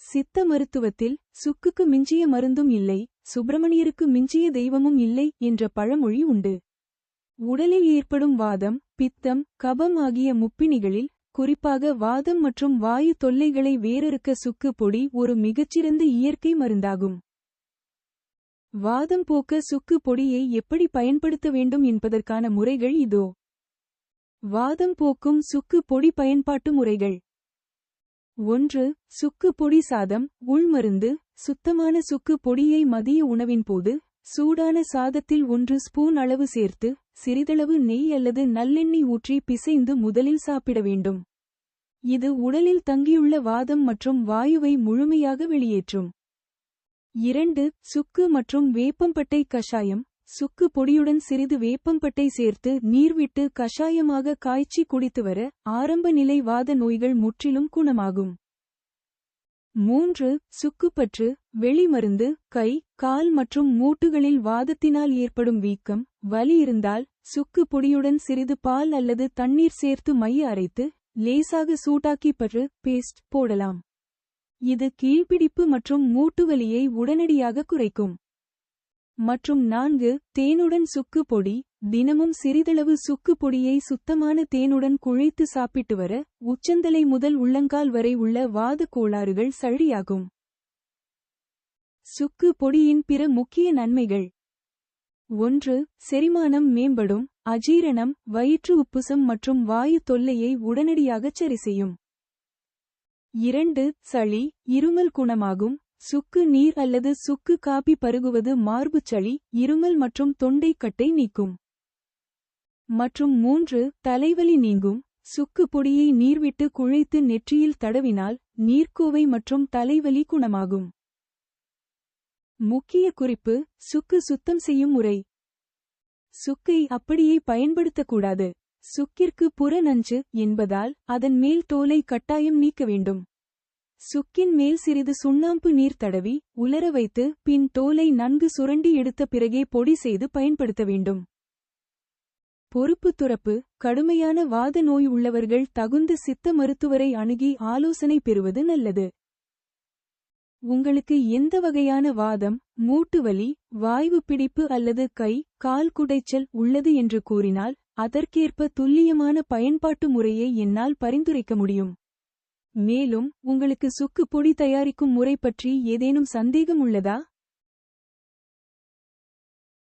சித்த மருத்துவத்தில் சுக்குக்கு மிஞ்சிய மருந்தும் இல்லை, சுப்பிரமணியருக்கு மிஞ்சிய தெய்வமும் இல்லை என்ற பழமொழி உண்டு. உடலில் ஏற்படும் வாதம், பித்தம், கபம் ஆகிய முப்பிணிகளில் குறிப்பாக வாதம் மற்றும் வாயு தொல்லைகளை வேரறுக்க சுக்கு பொடி ஒரு மிகச்சிறந்த இயற்கை மருந்தாகும். வாதம் போக்க சுக்கு பொடியை எப்படி பயன்படுத்த வேண்டும் என்பதற்கான முறைகள் இதோ. வாதம் போக்கும் சுக்கு பொடி பயன்பாட்டு முறைகள். 1. சுக்கு பொடி சாதம். உள்மருந்து. சுத்தமான சுக்கு பொடியை மதிய உணவின் போது சூடான சாதத்தில் 1 ஸ்பூன் அளவு சேர்த்து சிறிதளவு நெய் அல்லது நல்லெண்ணெய் ஊற்றி பிசைந்து முதலில் சாப்பிட வேண்டும். இது உடலில் தங்கியுள்ள வாதம் மற்றும் வாயுவை முழுமையாக வெளியேற்றும். 2. சுக்கு மற்றும் வேப்பம்பட்டை கஷாயம். சுக்கு பொடியுடன் சிறிது வேப்பம்பட்டை சேர்த்து நீர்விட்டு கஷாயமாக காய்ச்சி குடித்து வர ஆரம்ப நிலை வாத நோய்கள் முற்றிலும் குணமாகும். 3. சுக்குப்பற்று. வெளிமருந்து. கை, கால் மற்றும் மூட்டுகளில் வாதத்தினால் ஏற்படும் வீக்கம், வலி இருந்தால் சுக்கு பொடியுடன் சிறிது பால் அல்லது தண்ணீர் சேர்த்து மைய அரைத்து லேசாக சூடாக்கி பற்று பேஸ்ட் போடலாம். இது கீழ்பிடிப்பு மற்றும் மூட்டுவலியை உடனடியாக குறைக்கும். மற்றும் 4. தேனுடன் சுக்கு பொடி. தினமும் சிறிதளவு சுக்கு பொடியை சுத்தமான தேனுடன் குழைத்து சாப்பிட்டு வர உச்சந்தலை முதல் உள்ளங்கால் வரை உள்ள வாத கோளாறுகள் சரியாகும். சுக்கு பொடியின் பிற முக்கிய நன்மைகள். 1. செரிமானம் மேம்படும். அஜீரணம், வயிற்று உப்புசம் மற்றும் வாயு தொல்லையை உடனடியாகச் சரிசெய்யும். 2. சளி, இருமல் குணமாகும். சுக்கு நீர் அல்லது சுக்கு காபி பருகுவது மார்புச் சளி, இருமல் மற்றும் தொண்டைக்கட்டை நீக்கும். மற்றும் 3. தலைவலி நீங்கும். சுக்கு பொடியை நீர்விட்டு குழைத்து நெற்றியில் தடவினால் நீர்க்கோவை மற்றும் தலைவலி குணமாகும். முக்கிய குறிப்பு: சுக்கு சுத்தம் செய்யும் முறை. சுக்கை அப்படியே பயன்படுத்தக்கூடாது. சுக்கிற்கு புற நஞ்சு என்பதால் அதன் மேல் தோலை கட்டாயம் நீக்க வேண்டும். சுக்கின் மேல் சிறிது சுண்ணாம்பு நீர் தடவி உலர வைத்து பின் தோலை நன்கு சுரண்டி எடுத்த பிறகே பொடி செய்து பயன்படுத்த வேண்டும். பொறுப்பு துறப்பு. கடுமையான வாத நோய் உள்ளவர்கள் தகுந்த சித்த மருத்துவரை அணுகி ஆலோசனை பெறுவது நல்லது. உங்களுக்கு எந்த வகையான வாதம், மூட்டுவலி, வாய்வு பிடிப்பு அல்லது கை, கால் குடைச்சல் உள்ளது என்று கூறினால் அதற்கேற்ப துல்லியமான பயன்பாட்டு முறையை என்னால் பரிந்துரைக்க முடியும். மேலும் உங்களுக்கு சுக்கு பொடி தயாரிக்கும் முறை பற்றி ஏதேனும் சந்தேகம் உள்ளதா?